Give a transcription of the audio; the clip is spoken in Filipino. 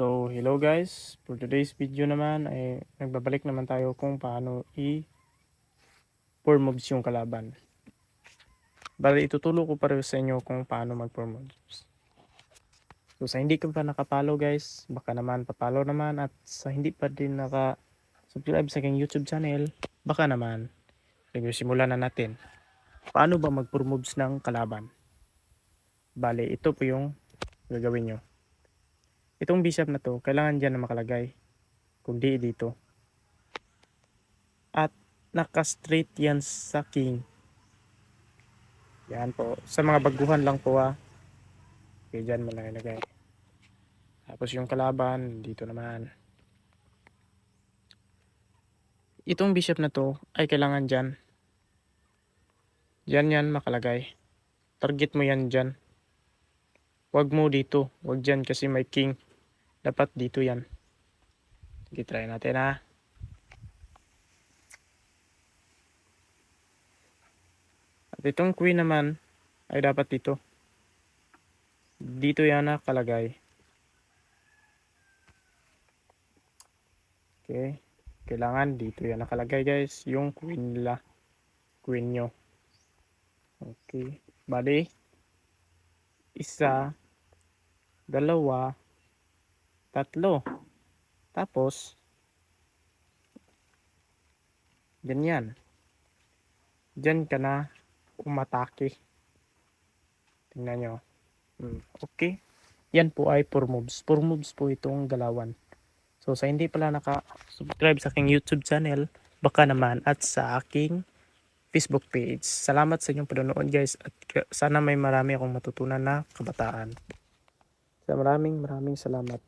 So, hello guys. For today's video naman ay nagbabalik naman tayo kung paano i-4 moves yung kalaban. Bali, ituturo ko pareho sa inyo kung paano mag-4 moves. So, sa hindi ka pa nakapalo guys, baka naman papalo naman, at sa hindi pa din naka-subscribe sa aking YouTube channel, baka naman. Sige, simulan na natin. Paano ba mag-4 moves ng kalaban? Bali, ito po yung gagawin nyo. Itong bishop na to, kailangan dyan na makalagay, kundi dito. At naka-straight yan sa king. Yan po. Sa mga baguhan lang po Okay, dyan mo lang ilagay. Tapos yung kalaban, dito naman. Itong bishop na to ay kailangan dyan. Dyan yan makalagay. Target mo yan dyan. Huwag mo dito. Huwag dyan kasi may king. Dapat dito yan. Sige, try natin At itong queen naman ay dapat dito. Dito yan nakalagay. Okay. Kailangan dito yan nakalagay guys. Yung queen nila. Queen nyo. Okay. Bali. Isa. Dalawa. Tatlo. Tapos. Ganyan. Diyan ka na umatake. Tingnan nyo. Okay. Yan po ay 4 moves. 4 moves po itong galawan. So sa hindi pala naka-subscribe sa aking YouTube channel, baka naman, at sa aking Facebook page. Salamat sa inyong panonood guys, at sana may marami akong matutunan na kabataan. So maraming salamat.